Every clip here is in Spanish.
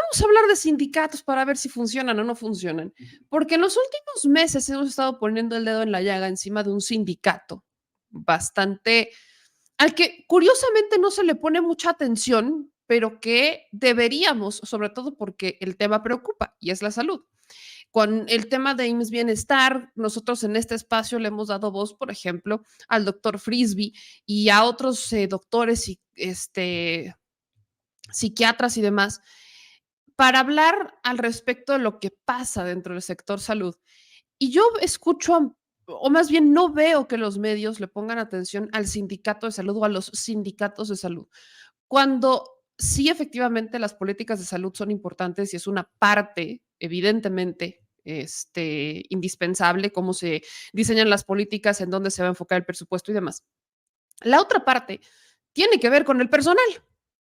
vamos a hablar de sindicatos para ver si funcionan o no funcionan, porque en los últimos meses hemos estado poniendo el dedo en la llaga encima de un sindicato bastante, al que curiosamente no se le pone mucha atención, pero que deberíamos, sobre todo porque el tema preocupa y es la salud. Con el tema de IMSS Bienestar, nosotros en este espacio le hemos dado voz, por ejemplo, al doctor Frisby y a otros doctores y psiquiatras y demás, para hablar al respecto de lo que pasa dentro del sector salud. Y yo escucho, o más bien no veo que los medios le pongan atención al sindicato de salud o a los sindicatos de salud, cuando sí efectivamente las políticas de salud son importantes y es una parte, evidentemente, indispensable, cómo se diseñan las políticas, en dónde se va a enfocar el presupuesto y demás. La otra parte tiene que ver con el personal.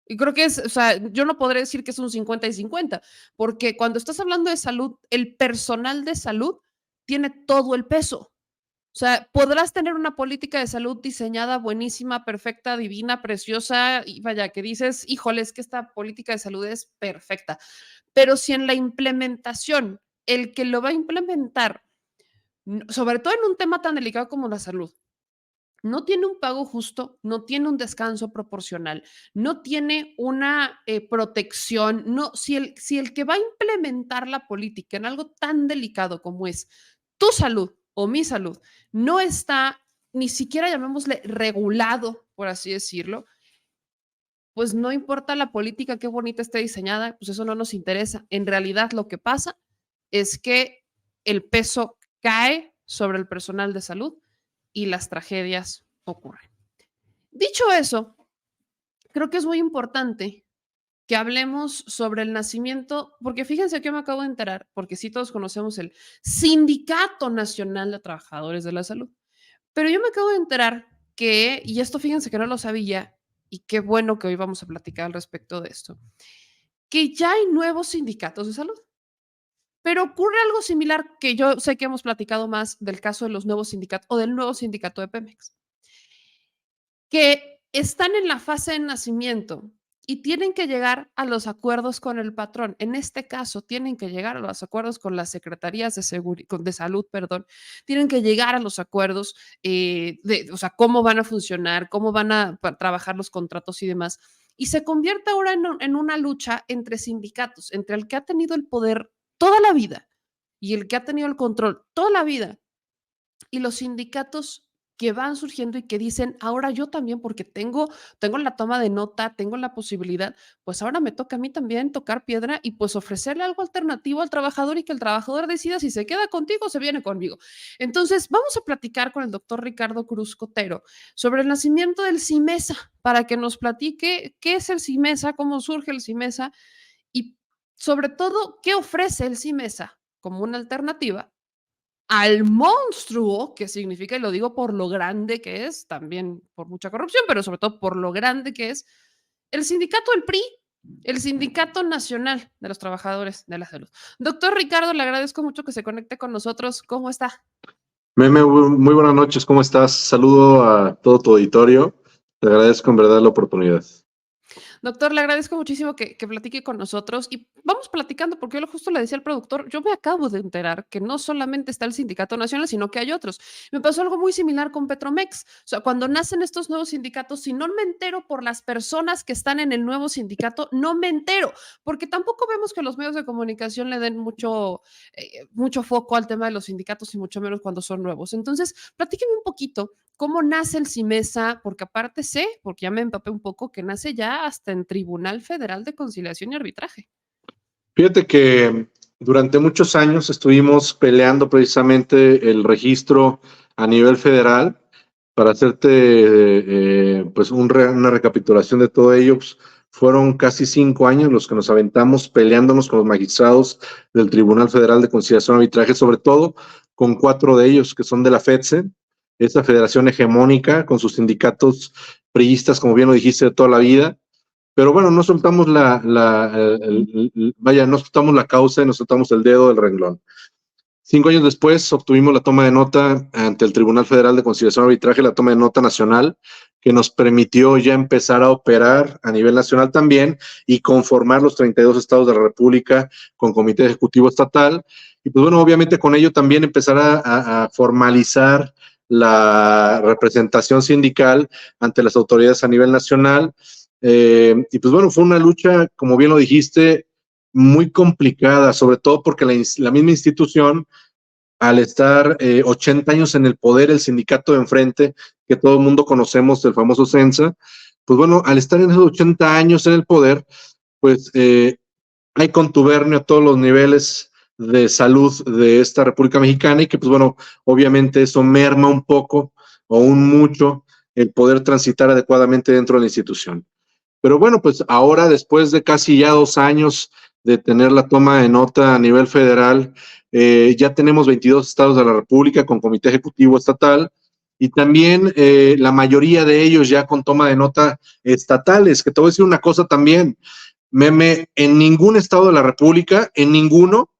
Y creo que es, o sea, yo no podré decir que es un 50 y 50, porque cuando estás hablando de salud, el personal de salud tiene todo el peso. O sea, podrás tener una política de salud diseñada buenísima, perfecta, divina, preciosa, y vaya, que dices, híjole, es que esta política de salud es perfecta. Pero si en la implementación, el que lo va a implementar, sobre todo en un tema tan delicado como la salud, no tiene un pago justo, no tiene un descanso proporcional, no tiene una protección, no, si el que va a implementar la política en algo tan delicado como es tu salud o mi salud, no está ni siquiera, llamémosle, regulado, por así decirlo, pues no importa la política, qué bonita esté diseñada, pues eso no nos interesa. En realidad lo que pasa es que el peso cae sobre el personal de salud y las tragedias ocurren. Dicho eso, creo que es muy importante que hablemos sobre el nacimiento, porque fíjense que me acabo de enterar, porque sí todos conocemos el Sindicato Nacional de Trabajadores de la Salud, pero yo me acabo de enterar que, y esto fíjense que no lo sabía, y qué bueno que hoy vamos a platicar al respecto de esto, que ya hay nuevos sindicatos de salud. Pero ocurre algo similar que yo sé que hemos platicado más del caso de los nuevos sindicatos o del nuevo sindicato de Pemex, que están en la fase de nacimiento y tienen que llegar a los acuerdos con el patrón. En este caso, tienen que llegar a los acuerdos con las secretarías de salud, perdón, tienen que llegar a los acuerdos o sea, cómo van a funcionar, cómo van a trabajar los contratos y demás. Y se convierte ahora en una lucha entre sindicatos, entre el que ha tenido el poder toda la vida y el que ha tenido el control toda la vida y los sindicatos que van surgiendo y que dicen, ahora yo también, porque tengo la toma de nota, tengo la posibilidad, pues ahora me toca a mí también tocar piedra y pues ofrecerle algo alternativo al trabajador y que el trabajador decida si se queda contigo o se viene conmigo. Entonces, vamos a platicar con el doctor Ricardo Cruz Cotero sobre el nacimiento del CIMESA, para que nos platique qué es el CIMESA, cómo surge el CIMESA y sobre todo, qué ofrece el CIMESA como una alternativa al monstruo que significa, y lo digo por lo grande que es, también por mucha corrupción, pero sobre todo por lo grande que es, el sindicato del PRI, el Sindicato Nacional de los Trabajadores de la Salud. Doctor Ricardo, le agradezco mucho que se conecte con nosotros. ¿Cómo está? Meme, muy buenas noches, ¿cómo estás? Saludo a todo tu auditorio. Te agradezco en verdad la oportunidad. Doctor, le agradezco muchísimo que platique con nosotros y vamos platicando, porque yo justo le decía al productor, yo me acabo de enterar que no solamente está el Sindicato Nacional, sino que hay otros. Me pasó algo muy similar con Petromex. O sea, cuando nacen estos nuevos sindicatos, si no me entero por las personas que están en el nuevo sindicato, no me entero, porque tampoco vemos que los medios de comunicación le den mucho foco al tema de los sindicatos y mucho menos cuando son nuevos. Entonces, platíqueme un poquito cómo nace el CIMESA, porque aparte sé, porque ya me empapé un poco, que nace ya hasta en Tribunal Federal de Conciliación y Arbitraje. Fíjate que durante muchos años estuvimos peleando precisamente el registro a nivel federal. Para hacerte pues una recapitulación de todo ello, pues, fueron casi 5 años los que nos aventamos peleándonos con los magistrados del Tribunal Federal de Conciliación y Arbitraje, sobre todo con 4 de ellos que son de la FEDSE, esta federación hegemónica con sus sindicatos priistas, como bien lo dijiste, de toda la vida. Pero bueno, no soltamos no soltamos la causa y no soltamos el dedo del renglón. 5 años después obtuvimos la toma de nota ante el Tribunal Federal de Conciliación y Arbitraje, la toma de nota nacional, que nos permitió ya empezar a operar a nivel nacional también y conformar los 32 estados de la República con comité ejecutivo estatal. Y pues bueno, obviamente con ello también empezar a formalizar la representación sindical ante las autoridades a nivel nacional. Y pues bueno, fue una lucha, como bien lo dijiste, muy complicada, sobre todo porque la misma institución, al estar 80 años en el poder, el sindicato de enfrente, que todo el mundo conocemos, el famoso CENSA, pues bueno, al estar en esos 80 años en el poder, pues hay contubernio a todos los niveles de salud de esta República Mexicana y que pues bueno, obviamente eso merma un poco o un mucho el poder transitar adecuadamente dentro de la institución. Pero bueno, pues ahora, después de casi ya 2 años de tener la toma de nota a nivel federal, ya tenemos 22 estados de la República con comité ejecutivo estatal y también la mayoría de ellos ya con toma de nota estatales, que te voy a decir una cosa también, Meme, en ningún estado de la República, en ninguno,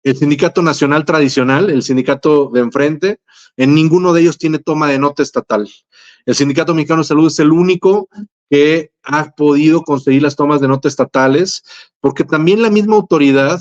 el sindicato nacional tradicional, el sindicato de enfrente, en ninguno de ellos tiene toma de nota estatal. El Sindicato Mexicano de Salud es el único que ha podido conseguir las tomas de nota estatales, porque también la misma autoridad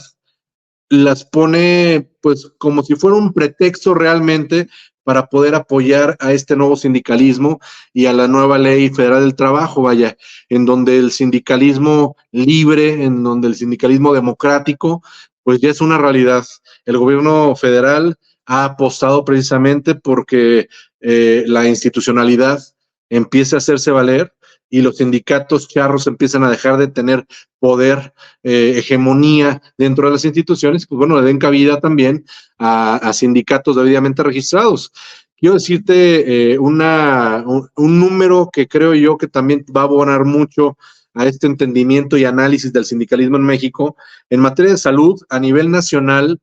las pone pues como si fuera un pretexto realmente para poder apoyar a este nuevo sindicalismo y a la nueva ley federal del trabajo, vaya, en donde el sindicalismo libre, en donde el sindicalismo democrático, pues ya es una realidad. El gobierno federal ha apostado precisamente porque la institucionalidad empiece a hacerse valer y los sindicatos charros empiezan a dejar de tener poder, hegemonía dentro de las instituciones, pues bueno, le den cabida también a sindicatos debidamente registrados. Quiero decirte un número que creo yo que también va a abonar mucho a este entendimiento y análisis del sindicalismo en México. En materia de salud, a nivel nacional,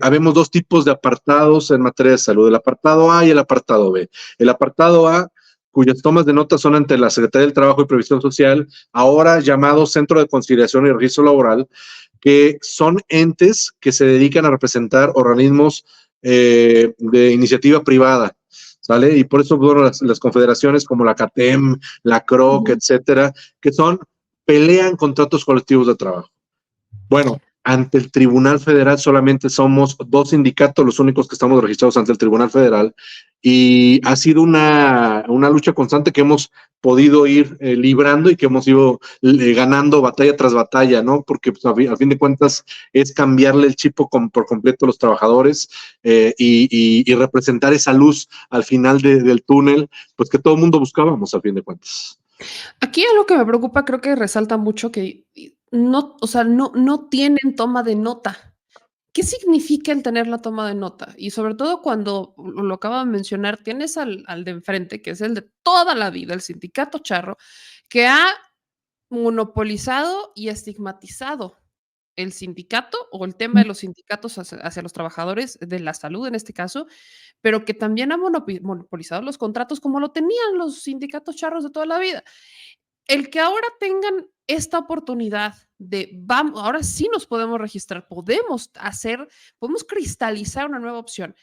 habemos dos tipos de apartados en materia de salud, el apartado A y el apartado B. El apartado A, cuyas tomas de nota son ante la Secretaría del Trabajo y Previsión Social, ahora llamado Centro de Conciliación y Registro Laboral, que son entes que se dedican a representar organismos de iniciativa privada, ¿sale? Y por eso, bueno, las confederaciones como la CATEM, la CROC, etcétera, que pelean contratos colectivos de trabajo. Bueno, ante el Tribunal Federal solamente somos 2 sindicatos los únicos que estamos registrados ante el Tribunal Federal y ha sido una lucha constante que hemos podido ir librando y que hemos ido ganando batalla tras batalla, ¿no? Porque pues, a fin de cuentas es cambiarle el chip por completo a los trabajadores y representar esa luz al final del túnel, pues que todo el mundo buscábamos a fin de cuentas. Aquí algo que me preocupa, creo que resalta mucho que no, o sea, no tienen toma de nota. ¿Qué significa el tener la toma de nota? Y sobre todo cuando lo acabo de mencionar, tienes al de enfrente, que es el de toda la vida, el sindicato charro, que ha monopolizado y estigmatizado el sindicato o el tema de los sindicatos hacia los trabajadores de la salud en este caso, pero que también ha monopolizado los contratos como lo tenían los sindicatos charros de toda la vida. El que ahora tengan esta oportunidad de, vamos, ahora sí nos podemos registrar, podemos cristalizar una nueva opción.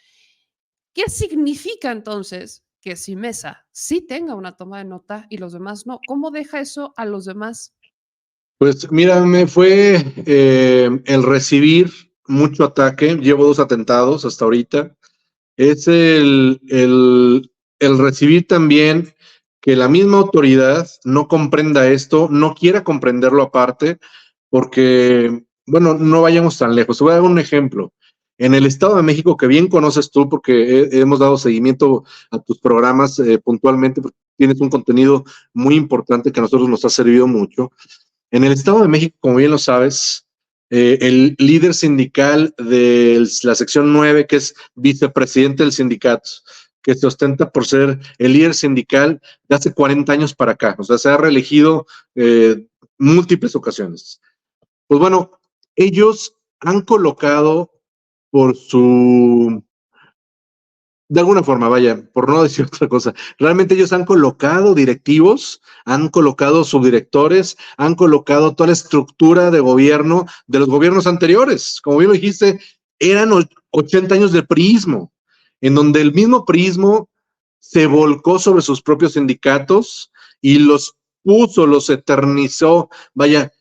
¿Qué significa entonces que si Mesa sí tenga una toma de nota y los demás no? ¿Cómo deja eso a los demás? Pues mira, me fue el recibir mucho ataque. Llevo 2 atentados hasta ahorita. Es el recibir también que la misma autoridad no comprenda esto, no quiera comprenderlo aparte, porque, bueno, no vayamos tan lejos. Te voy a dar un ejemplo. En el Estado de México, que bien conoces tú, porque hemos dado seguimiento a tus programas puntualmente, porque tienes un contenido muy importante que a nosotros nos ha servido mucho. En el Estado de México, como bien lo sabes, el líder sindical de la sección 9, que es vicepresidente del sindicato, que se ostenta por ser el líder sindical de hace 40 años para acá, o sea, se ha reelegido múltiples ocasiones. Pues bueno, ellos han colocado por de alguna forma, vaya, por no decir otra cosa, realmente ellos han colocado directivos, han colocado subdirectores, han colocado toda la estructura de gobierno de los gobiernos anteriores. Como bien lo dijiste, eran 80 años de priismo, en donde el mismo priismo se volcó sobre sus propios sindicatos y los puso, los eternizó, vaya,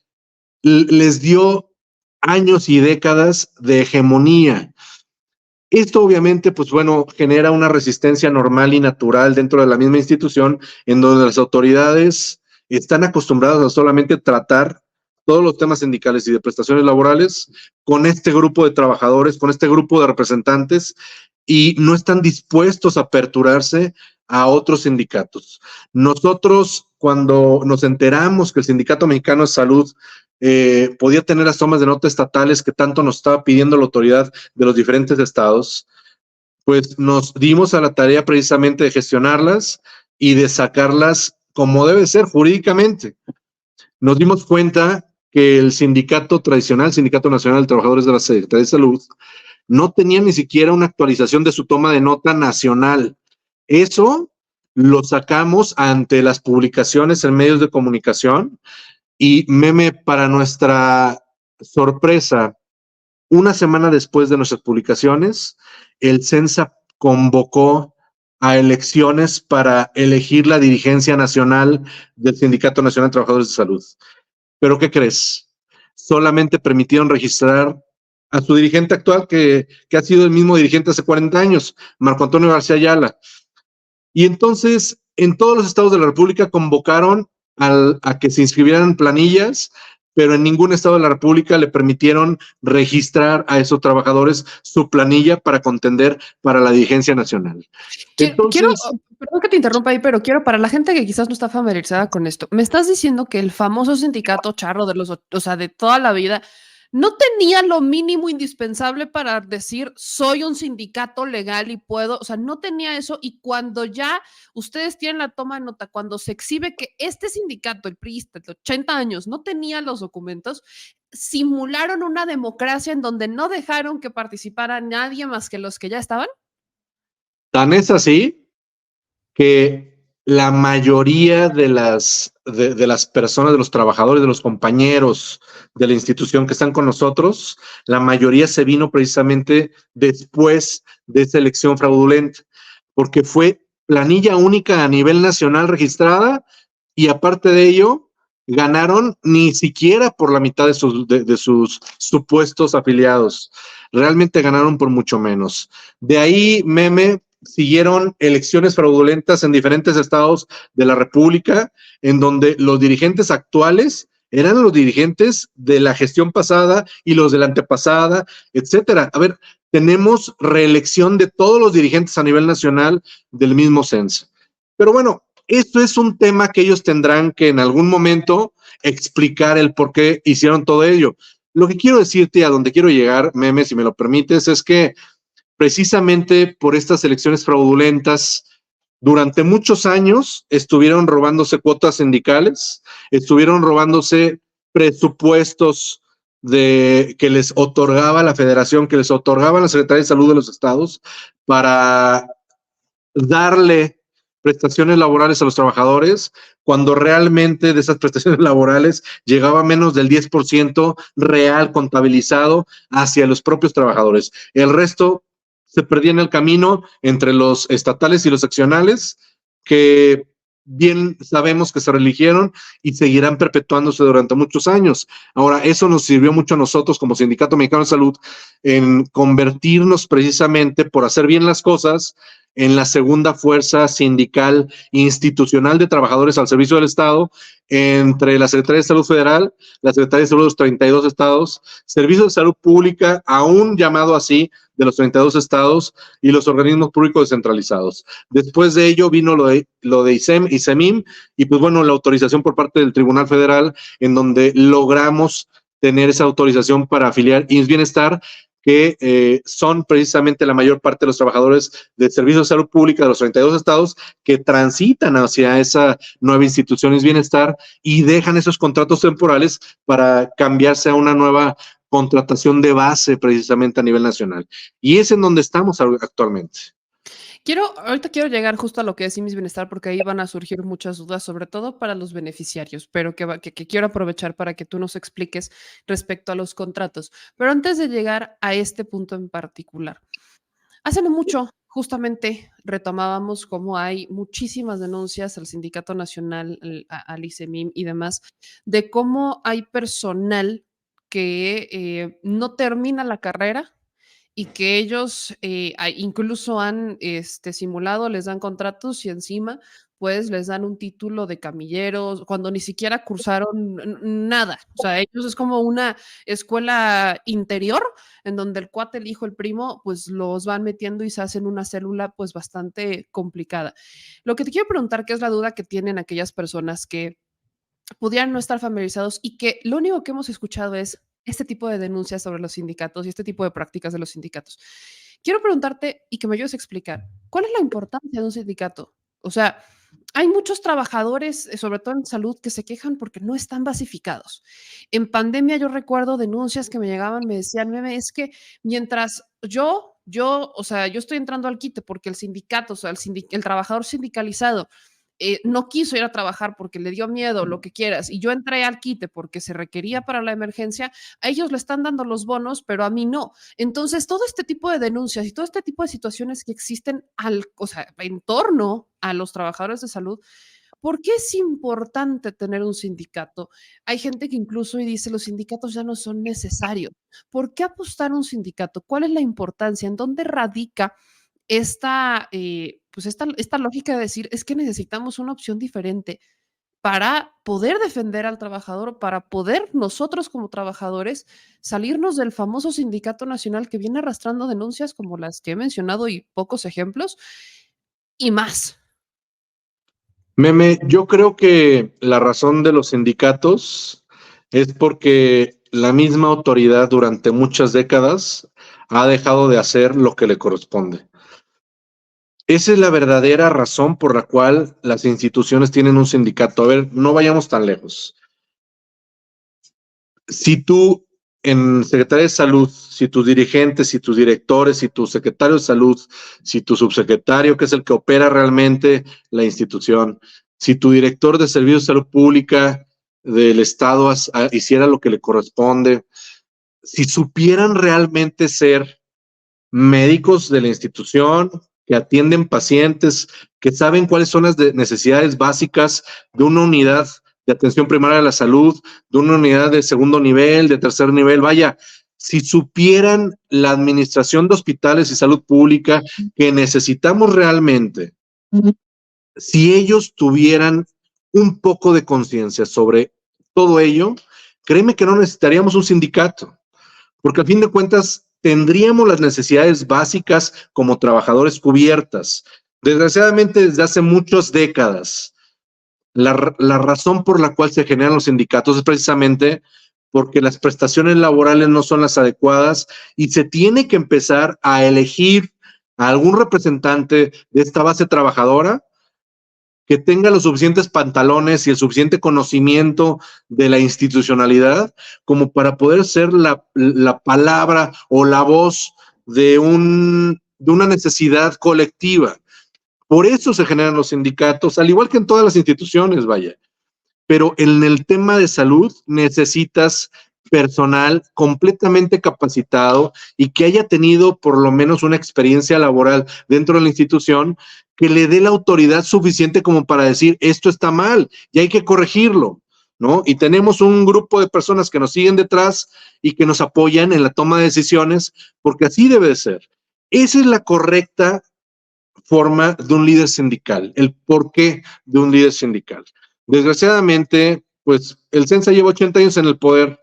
les dio años y décadas de hegemonía. Esto obviamente, pues bueno, genera una resistencia normal y natural dentro de la misma institución, en donde las autoridades están acostumbradas a solamente tratar todos los temas sindicales y de prestaciones laborales con este grupo de trabajadores, con este grupo de representantes, y no están dispuestos a aperturarse a otros sindicatos. Nosotros, cuando nos enteramos que el Sindicato Mexicano de Salud podía tener las tomas de nota estatales que tanto nos estaba pidiendo la autoridad de los diferentes estados, pues nos dimos a la tarea precisamente de gestionarlas y de sacarlas como debe ser jurídicamente. Nos dimos cuenta que el sindicato tradicional, Sindicato Nacional de Trabajadores de la Secretaría de Salud, no tenía ni siquiera una actualización de su toma de nota nacional. Eso lo sacamos ante las publicaciones en medios de comunicación y, Meme, para nuestra sorpresa, una semana después de nuestras publicaciones, el CENSA convocó a elecciones para elegir la dirigencia nacional del Sindicato Nacional de Trabajadores de Salud. ¿Pero qué crees? Solamente permitieron registrar a su dirigente actual, que ha sido el mismo dirigente hace 40 años, Marco Antonio García Ayala. Y entonces, en todos los estados de la República convocaron a que se inscribieran planillas, pero en ningún estado de la República le permitieron registrar a esos trabajadores su planilla para contender para la dirigencia nacional. Perdón que te interrumpa ahí, pero quiero, para la gente que quizás no está familiarizada con esto, me estás diciendo que el famoso sindicato charro de toda la vida, no tenía lo mínimo indispensable para decir soy un sindicato legal y puedo, o sea, no tenía eso, y cuando ya ustedes tienen la toma de nota, cuando se exhibe que este sindicato, el priista de 80 años, no tenía los documentos, simularon una democracia en donde no dejaron que participara nadie más que los que ya estaban. Tan es así que la mayoría de las personas, de los trabajadores, de los compañeros de la institución que están con nosotros, la mayoría se vino precisamente después de esa elección fraudulenta, porque fue planilla única a nivel nacional registrada y aparte de ello, ganaron ni siquiera por la mitad de sus supuestos afiliados. Realmente ganaron por mucho menos. De ahí, Meme, siguieron elecciones fraudulentas en diferentes estados de la República, en donde los dirigentes actuales eran los dirigentes de la gestión pasada y los de la antepasada, etcétera. A ver, tenemos reelección de todos los dirigentes a nivel nacional del mismo censo. Pero bueno, esto es un tema que ellos tendrán que en algún momento explicar el por qué hicieron todo ello. Lo que quiero decirte, a donde quiero llegar, Meme, si me lo permites, es que precisamente por estas elecciones fraudulentas, durante muchos años estuvieron robándose cuotas sindicales, estuvieron robándose presupuestos que les otorgaba la federación, que les otorgaba la Secretaría de Salud de los estados para darle prestaciones laborales a los trabajadores, cuando realmente de esas prestaciones laborales llegaba menos del 10% real contabilizado hacia los propios trabajadores. El resto se perdía en el camino entre los estatales y los seccionales, que bien sabemos que se reeligieron y seguirán perpetuándose durante muchos años. Ahora, eso nos sirvió mucho a nosotros como Sindicato Mexicano de Salud en convertirnos precisamente por hacer bien las cosas en la segunda fuerza sindical institucional de trabajadores al servicio del Estado, entre la Secretaría de Salud Federal, la Secretaría de Salud de los 32 estados, Servicio de Salud Pública, aún llamado así, de los 32 estados, y los organismos públicos descentralizados. Después de ello vino lo de ISEM y SEMIM, y pues bueno, la autorización por parte del Tribunal Federal, en donde logramos tener esa autorización para afiliar IMSS Bienestar, que son precisamente la mayor parte de los trabajadores del Servicio de Salud Pública de los 32 estados que transitan hacia esa nueva institución IMSS Bienestar y dejan esos contratos temporales para cambiarse a una nueva contratación de base precisamente a nivel nacional. Y es en donde estamos actualmente. Ahorita quiero llegar justo a lo que es Simis Bienestar, porque ahí van a surgir muchas dudas, sobre todo para los beneficiarios, pero que quiero aprovechar para que tú nos expliques respecto a los contratos. Pero antes de llegar a este punto en particular, hace no mucho, justamente retomábamos cómo hay muchísimas denuncias al Sindicato Nacional, al ICEMIM y demás, de cómo hay personal que no termina la carrera y que ellos incluso han simulado, les dan contratos y encima pues les dan un título de camilleros cuando ni siquiera cursaron nada. O sea, ellos es como una escuela interior en donde el cuate, el hijo, el primo, pues los van metiendo y se hacen una célula pues bastante complicada. Lo que te quiero preguntar, ¿qué es la duda que tienen aquellas personas que pudieran no estar familiarizados y que lo único que hemos escuchado es este tipo de denuncias sobre los sindicatos y este tipo de prácticas de los sindicatos? Quiero preguntarte y que me ayudes a explicar, ¿cuál es la importancia de un sindicato? O sea, hay muchos trabajadores, sobre todo en salud, que se quejan porque no están basificados. En pandemia yo recuerdo denuncias que me llegaban, me decían, meme, es que mientras o sea, yo estoy entrando al quite porque el sindicato, o sea, el trabajador sindicalizado no quiso ir a trabajar porque le dio miedo, lo que quieras, y yo entré al quite porque se requería para la emergencia, a ellos le están dando los bonos, pero a mí no. Entonces, todo este tipo de denuncias y todo este tipo de situaciones que existen o sea, en torno a los trabajadores de salud, ¿por qué es importante tener un sindicato? Hay gente que incluso y dice, los sindicatos ya no son necesarios. ¿Por qué apostar a un sindicato? ¿Cuál es la importancia? ¿En dónde radica pues esta lógica de decir, es que necesitamos una opción diferente para poder defender al trabajador, para poder nosotros como trabajadores salirnos del famoso sindicato nacional que viene arrastrando denuncias como las que he mencionado y pocos ejemplos y más? Meme, yo creo que la razón de los sindicatos es porque la misma autoridad durante muchas décadas ha dejado de hacer lo que le corresponde. Esa es la verdadera razón por la cual las instituciones tienen un sindicato. A ver, no vayamos tan lejos. Si tú en Secretaría de Salud, si tus dirigentes, si tus directores, si tu secretario de Salud, si tu subsecretario, que es el que opera realmente la institución, si tu director de Servicios de Salud Pública del Estado hiciera lo que le corresponde, si supieran realmente ser médicos de la institución, que atienden pacientes, que saben cuáles son las necesidades básicas de una unidad de atención primaria de la salud, de una unidad de segundo nivel, de tercer nivel, vaya, si supieran la administración de hospitales y salud pública que necesitamos realmente, si ellos tuvieran un poco de conciencia sobre todo ello, créeme que no necesitaríamos un sindicato, porque al fin de cuentas tendríamos las necesidades básicas como trabajadores cubiertas. Desgraciadamente, desde hace muchas décadas, la razón por la cual se generan los sindicatos es precisamente porque las prestaciones laborales no son las adecuadas y se tiene que empezar a elegir a algún representante de esta base trabajadora que tenga los suficientes pantalones y el suficiente conocimiento de la institucionalidad como para poder ser la palabra o la voz de una necesidad colectiva. Por eso se generan los sindicatos, al igual que en todas las instituciones, vaya. Pero en el tema de salud necesitas personal completamente capacitado y que haya tenido por lo menos una experiencia laboral dentro de la institución que le dé la autoridad suficiente como para decir esto está mal y hay que corregirlo, ¿no? Y tenemos un grupo de personas que nos siguen detrás y que nos apoyan en la toma de decisiones porque así debe de ser. Esa es la correcta forma de un líder sindical, el porqué de un líder sindical. Desgraciadamente, pues el CENSA lleva 80 años en el poder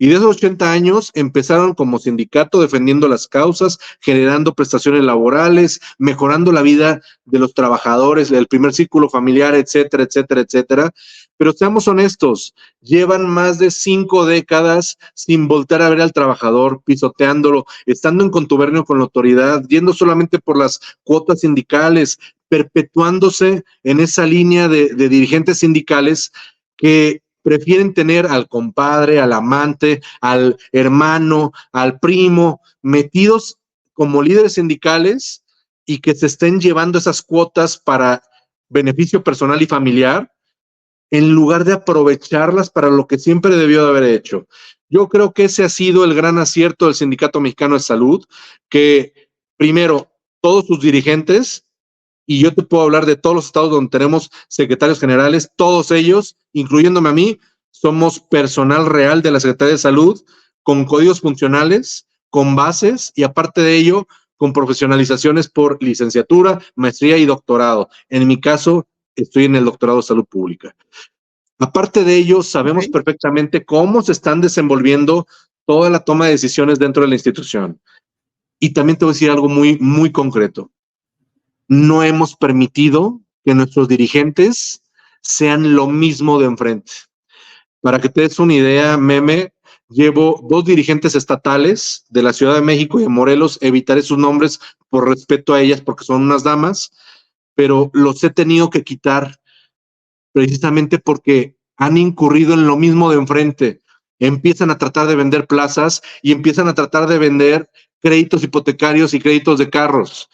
y de esos 80 años empezaron como sindicato defendiendo las causas, generando prestaciones laborales, mejorando la vida de los trabajadores, del primer círculo familiar, etcétera, etcétera, etcétera. Pero seamos honestos, llevan más de 5 décadas sin voltear a ver al trabajador, pisoteándolo, estando en contubernio con la autoridad, yendo solamente por las cuotas sindicales, perpetuándose en esa línea de dirigentes sindicales que prefieren tener al compadre, al amante, al hermano, al primo, metidos como líderes sindicales y que se estén llevando esas cuotas para beneficio personal y familiar, en lugar de aprovecharlas para lo que siempre debió de haber hecho. Yo creo que ese ha sido el gran acierto del Sindicato Mexicano de Salud, que primero, todos sus dirigentes, y yo te puedo hablar de todos los estados donde tenemos secretarios generales, todos ellos, incluyéndome a mí, somos personal real de la Secretaría de Salud, con códigos funcionales, con bases y aparte de ello, con profesionalizaciones por licenciatura, maestría y doctorado. En mi caso, estoy en el doctorado de salud pública. Aparte de ello, sabemos perfectamente cómo se están desenvolviendo toda la toma de decisiones dentro de la institución. Y también te voy a decir algo muy, muy concreto. No hemos permitido que nuestros dirigentes sean lo mismo de enfrente. Para que te des una idea, Meme, llevo 2 dirigentes estatales de la Ciudad de México y de Morelos, evitaré sus nombres por respeto a ellas porque son unas damas, pero los he tenido que quitar precisamente porque han incurrido en lo mismo de enfrente. Empiezan a tratar de vender plazas y empiezan a tratar de vender créditos hipotecarios y créditos de carros.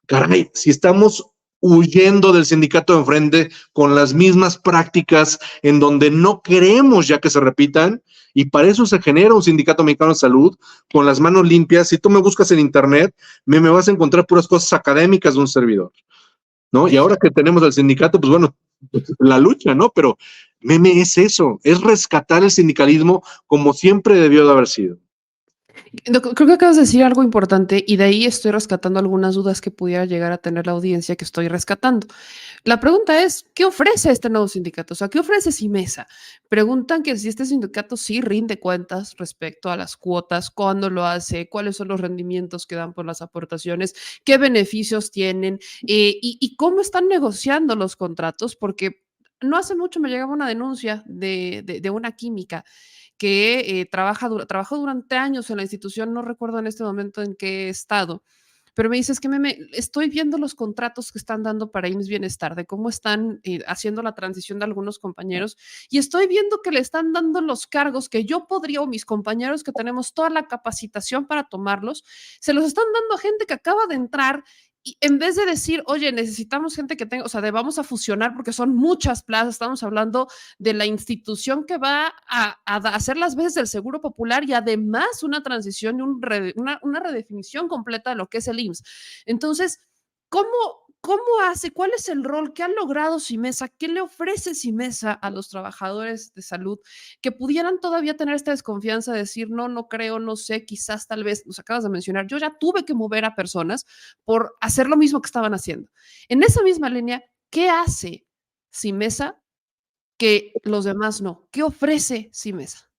Caray, si estamos huyendo del sindicato de enfrente con las mismas prácticas en donde no queremos ya que se repitan, y para eso se genera un sindicato mexicano de salud con las manos limpias. Si tú me buscas en internet, me vas a encontrar puras cosas académicas de un servidor, ¿no? Y ahora que tenemos al sindicato, pues bueno, la lucha, ¿no? Pero Meme es eso, es rescatar el sindicalismo como siempre debió de haber sido. Creo que acabas de decir algo importante y de ahí estoy rescatando algunas dudas que pudiera llegar a tener la audiencia que estoy rescatando. La pregunta es, ¿qué ofrece este nuevo sindicato? O sea, ¿qué ofrece Simesa? Preguntan que si este sindicato sí rinde cuentas respecto a las cuotas, cuándo lo hace, cuáles son los rendimientos que dan por las aportaciones, qué beneficios tienen y cómo están negociando los contratos, porque no hace mucho me llegaba una denuncia de una química que trabajó durante años en la institución, no recuerdo en este momento en qué estado, pero me dices que estoy viendo los contratos que están dando para IMSS Bienestar, de cómo están haciendo la transición de algunos compañeros, y estoy viendo que le están dando los cargos que yo podría, o mis compañeros que tenemos toda la capacitación para tomarlos, se los están dando a gente que acaba de entrar. Y en vez de decir, oye, necesitamos gente que tenga, o sea, vamos a fusionar porque son muchas plazas, estamos hablando de la institución que va a hacer las veces del Seguro Popular y además una transición y una redefinición completa de lo que es el IMSS. Entonces, ¿cómo, ¿cómo hace? ¿Cuál es el rol que ha logrado Simesa? ¿Qué le ofrece Simesa a los trabajadores de salud que pudieran todavía tener esta desconfianza de decir, no, no creo, no sé, quizás, tal vez, nos acabas de mencionar, yo ya tuve que mover a personas por hacer lo mismo que estaban haciendo? En esa misma línea, ¿qué hace Simesa que los demás no? ¿Qué ofrece Simesa?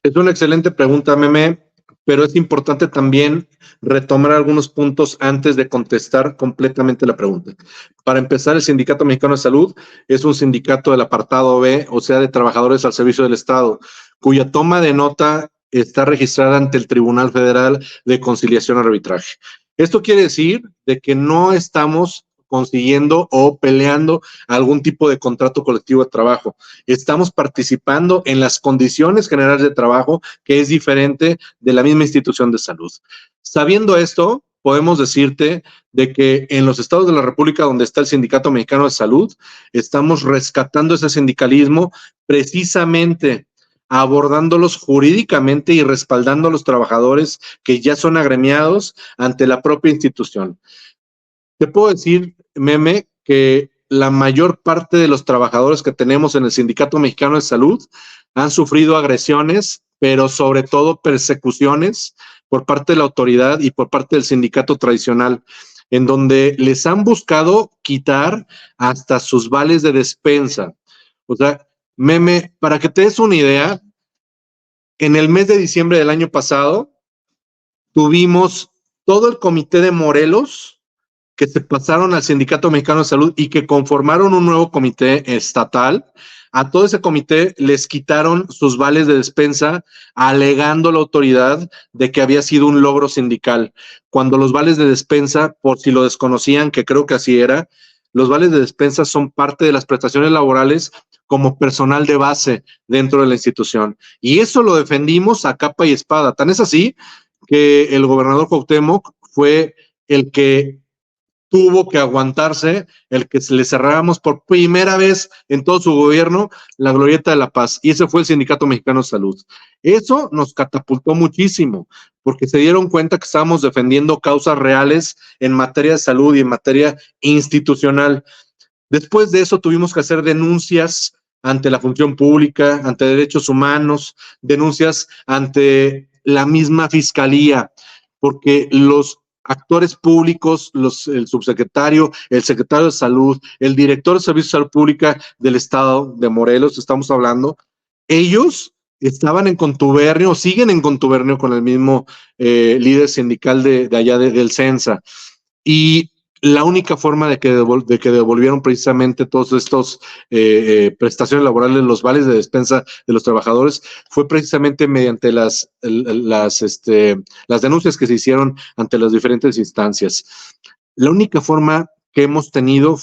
Es una excelente pregunta, Meme, pero es importante también retomar algunos puntos antes de contestar completamente la pregunta. Para empezar, el Sindicato Mexicano de Salud es un sindicato del apartado B, o sea, de trabajadores al servicio del Estado, cuya toma de nota está registrada ante el Tribunal Federal de Conciliación y Arbitraje. Esto quiere decir de que no estamos consiguiendo o peleando algún tipo de contrato colectivo de trabajo. Estamos participando en las condiciones generales de trabajo, que es diferente de la misma institución de salud. Sabiendo esto, podemos decirte de que en los estados de la República donde está el Sindicato Mexicano de Salud, estamos rescatando ese sindicalismo precisamente abordándolos jurídicamente y respaldando a los trabajadores que ya son agremiados ante la propia institución. Te puedo decir, Meme, que la mayor parte de los trabajadores que tenemos en el Sindicato Mexicano de Salud han sufrido agresiones, pero sobre todo persecuciones por parte de la autoridad y por parte del sindicato tradicional, en donde les han buscado quitar hasta sus vales de despensa. O sea, Meme, para que te des una idea, en el mes de diciembre del año pasado tuvimos todo el comité de Morelos que se pasaron al Sindicato Mexicano de Salud y que conformaron un nuevo comité estatal. A todo ese comité les quitaron sus vales de despensa, alegando la autoridad de que había sido un logro sindical, cuando los vales de despensa, por si lo desconocían, que creo que así era, los vales de despensa son parte de las prestaciones laborales como personal de base dentro de la institución. Y eso lo defendimos a capa y espada. Tan es así que el gobernador Cuauhtémoc fue el que tuvo que aguantarse el que le cerráramos por primera vez en todo su gobierno la Glorieta de la Paz, y ese fue el Sindicato Mexicano de Salud. Eso nos catapultó muchísimo, porque se dieron cuenta que estábamos defendiendo causas reales en materia de salud y en materia institucional. Después de eso tuvimos que hacer denuncias ante la función pública, ante derechos humanos, denuncias ante la misma fiscalía, porque los actores públicos, el subsecretario, el secretario de salud, el director de Servicios de Salud Pública del estado de Morelos, estamos hablando, ellos estaban en contubernio, siguen en contubernio con el mismo líder sindical de allá del CENSA. Y la única forma de que devolvieron precisamente todos estos prestaciones laborales, los vales de despensa de los trabajadores, fue precisamente mediante las denuncias que se hicieron ante las diferentes instancias. La única forma que hemos tenido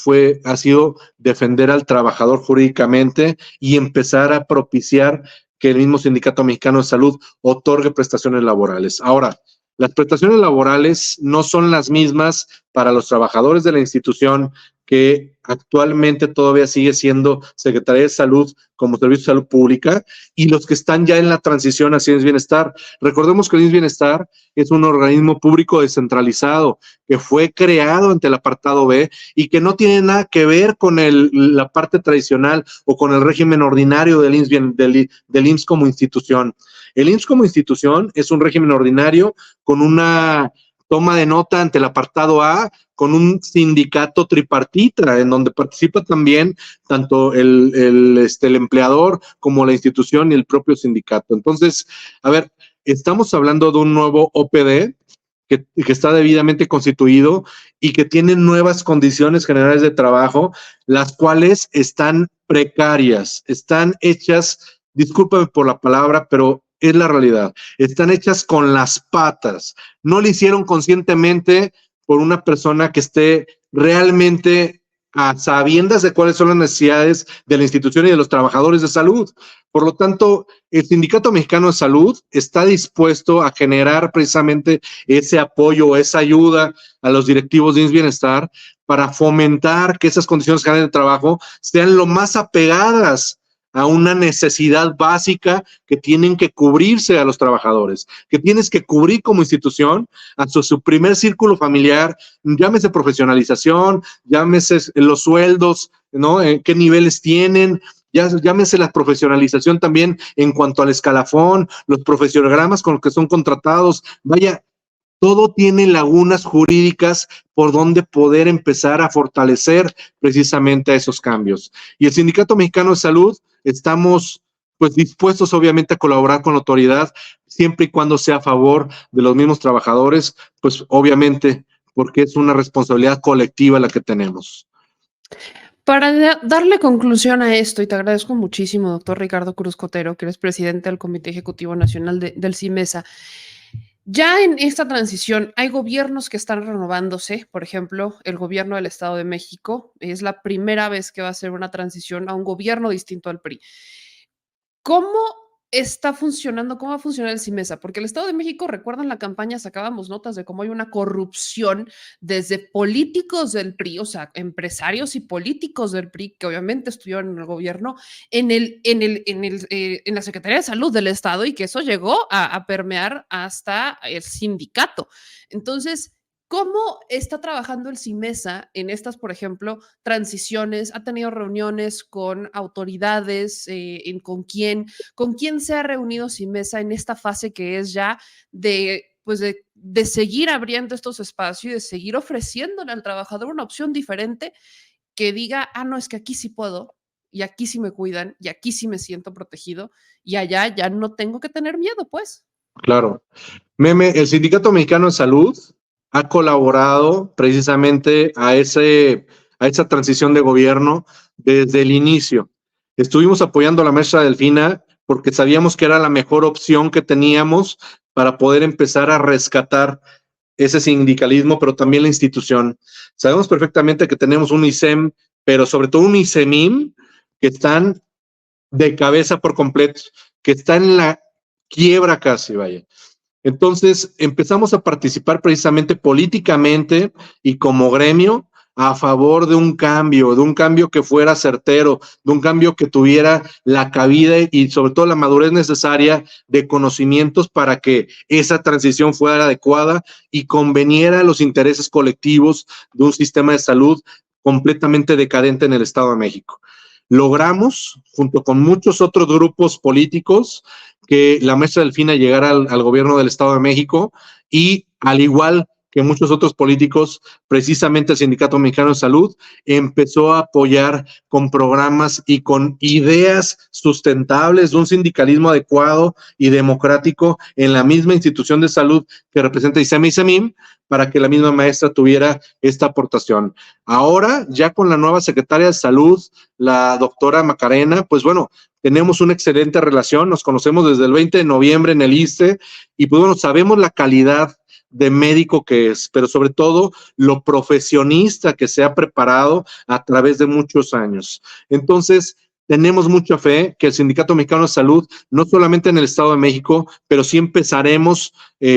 ha sido defender al trabajador jurídicamente y empezar a propiciar que el mismo Sindicato Mexicano de Salud otorgue prestaciones laborales. Ahora, las prestaciones laborales no son las mismas para los trabajadores de la institución, que actualmente todavía sigue siendo Secretaría de Salud como Servicio de Salud Pública, y los que están ya en la transición a IMSS Bienestar. Recordemos que el IMSS Bienestar es un organismo público descentralizado que fue creado ante el apartado B y que no tiene nada que ver con la parte tradicional o con el régimen ordinario del IMSS como institución. El IMSS como institución es un régimen ordinario con una toma de nota ante el apartado A, con un sindicato tripartita, en donde participa también tanto el empleador como la institución y el propio sindicato. Entonces, a ver, estamos hablando de un nuevo OPD que está debidamente constituido y que tiene nuevas condiciones generales de trabajo, las cuales están precarias, están hechas, discúlpame por la palabra, pero es la realidad, están hechas con las patas, no lo hicieron conscientemente por una persona que esté realmente a sabiendas de cuáles son las necesidades de la institución y de los trabajadores de salud. Por lo tanto, el Sindicato Mexicano de Salud está dispuesto a generar precisamente ese apoyo, esa ayuda a los directivos de IMSS Bienestar para fomentar que esas condiciones generales de trabajo sean lo más apegadas a una necesidad básica que tienen que cubrirse a los trabajadores, que tienes que cubrir como institución a su primer círculo familiar, llámese profesionalización, llámese los sueldos, ¿no? ¿Qué niveles tienen? Llámese la profesionalización también en cuanto al escalafón, los profesionogramas con los que son contratados, vaya, todo tiene lagunas jurídicas por donde poder empezar a fortalecer precisamente a esos cambios. Y el Sindicato Mexicano de Salud estamos pues dispuestos obviamente a colaborar con la autoridad siempre y cuando sea a favor de los mismos trabajadores, pues obviamente porque es una responsabilidad colectiva la que tenemos. Para darle conclusión a esto, y te agradezco muchísimo, doctor Ricardo Cruz Cotero, que eres presidente del Comité Ejecutivo Nacional del CIMESA. Ya en esta transición hay gobiernos que están renovándose, por ejemplo, el gobierno del Estado de México es la primera vez que va a ser una transición a un gobierno distinto al PRI. ¿Cómo está funcionando? ¿Cómo va a funcionar el CIMESA? Porque el Estado de México, recuerdan la campaña, sacábamos notas de cómo hay una corrupción desde políticos del PRI, o sea, empresarios y políticos del PRI, que obviamente estuvieron en el gobierno, en la Secretaría de Salud del Estado, y que eso llegó a permear hasta el sindicato. Entonces, ¿cómo está trabajando el CIMESA en estas, por ejemplo, transiciones? ¿Ha tenido reuniones con autoridades? ¿Con quién se ha reunido CIMESA en esta fase que es ya pues de seguir abriendo estos espacios y de seguir ofreciéndole al trabajador una opción diferente que diga, no, es que aquí sí puedo, y aquí sí me cuidan, y aquí sí me siento protegido, y allá ya no tengo que tener miedo, pues? Claro. Meme, el Sindicato Mexicano de Salud ha colaborado precisamente a esa transición de gobierno desde el inicio. Estuvimos apoyando a la maestra Delfina porque sabíamos que era la mejor opción que teníamos para poder empezar a rescatar ese sindicalismo, pero también la institución. Sabemos perfectamente que tenemos un ISEM, pero sobre todo un ISEMIM, que están de cabeza por completo, que está en la quiebra casi, vaya. Entonces empezamos a participar precisamente políticamente y como gremio a favor de un cambio que fuera certero, de un cambio que tuviera la cabida y sobre todo la madurez necesaria de conocimientos para que esa transición fuera adecuada y conveniera a los intereses colectivos de un sistema de salud completamente decadente en el Estado de México. Logramos, junto con muchos otros grupos políticos, que la maestra Delfina llegara al gobierno del Estado de México y, al igual que muchos otros políticos, precisamente el Sindicato Mexicano de Salud empezó a apoyar con programas y con ideas sustentables de un sindicalismo adecuado y democrático en la misma institución de salud que representa ISEMI y SEMIM, para que la misma maestra tuviera esta aportación. Ahora, ya con la nueva secretaria de Salud, la doctora Macarena, pues bueno, tenemos una excelente relación, nos conocemos desde el 20 de noviembre en el ISSSTE y pues bueno, sabemos la calidad de médico que es, pero sobre todo lo profesionista que se ha preparado a través de muchos años. Entonces, tenemos mucha fe que el Sindicato Mexicano de Salud, no solamente en el Estado de México, pero sí empezaremos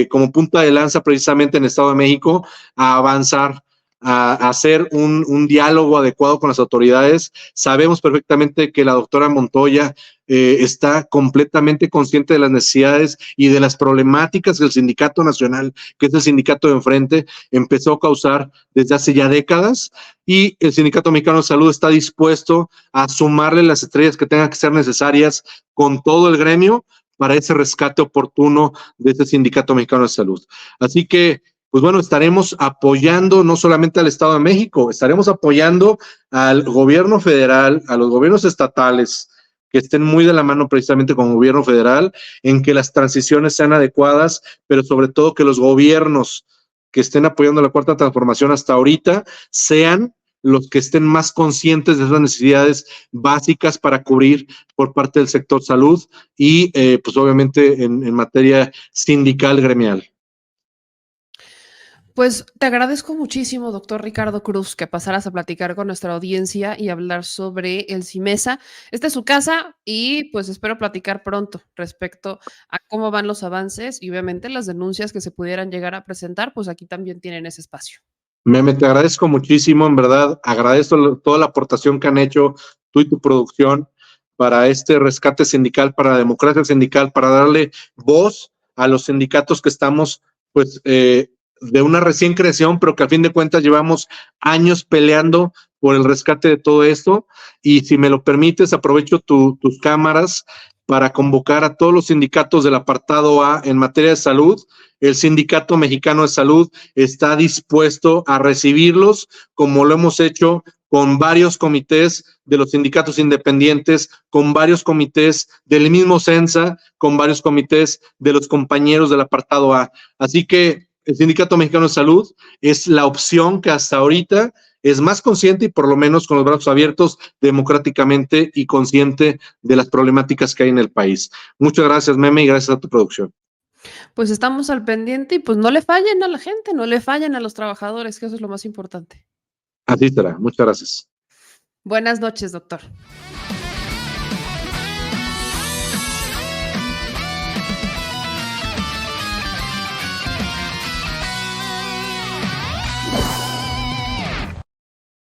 como punta de lanza precisamente en el Estado de México a avanzar, a hacer un diálogo adecuado con las autoridades. Sabemos perfectamente que la doctora Montoya está completamente consciente de las necesidades y de las problemáticas que el Sindicato Nacional, que es el sindicato de enfrente, empezó a causar desde hace ya décadas, y el Sindicato Mexicano de Salud está dispuesto a sumarle las estrellas que tengan que ser necesarias con todo el gremio para ese rescate oportuno de este Sindicato Mexicano de Salud. Así que pues bueno, estaremos apoyando no solamente al Estado de México, estaremos apoyando al gobierno federal, a los gobiernos estatales, que estén muy de la mano precisamente con el gobierno federal, en que las transiciones sean adecuadas, pero sobre todo que los gobiernos que estén apoyando la cuarta transformación hasta ahorita sean los que estén más conscientes de esas necesidades básicas para cubrir por parte del sector salud y pues obviamente en materia sindical gremial. Pues te agradezco muchísimo, doctor Ricardo Cruz, que pasaras a platicar con nuestra audiencia y hablar sobre el CIMESA. Esta es su casa y pues espero platicar pronto respecto a cómo van los avances y obviamente las denuncias que se pudieran llegar a presentar, pues aquí también tienen ese espacio. Meme, te agradezco muchísimo, en verdad, agradezco toda la aportación que han hecho tú y tu producción para este rescate sindical, para la democracia sindical, para darle voz a los sindicatos que estamos, pues, de una recién creación, pero que a fin de cuentas llevamos años peleando por el rescate de todo esto. Y si me lo permites, aprovecho tus cámaras para convocar a todos los sindicatos del apartado A en materia de salud. El Sindicato Mexicano de Salud está dispuesto a recibirlos, como lo hemos hecho con varios comités de los sindicatos independientes, con varios comités del mismo CENSA, con varios comités de los compañeros del apartado A. Así que el Sindicato Mexicano de Salud es la opción que hasta ahorita es más consciente y por lo menos con los brazos abiertos democráticamente y consciente de las problemáticas que hay en el país. Muchas gracias, Meme, y gracias a tu producción. Pues estamos al pendiente y pues no le fallen a la gente, no le fallen a los trabajadores, que eso es lo más importante. Así será. Muchas gracias. Buenas noches, doctor.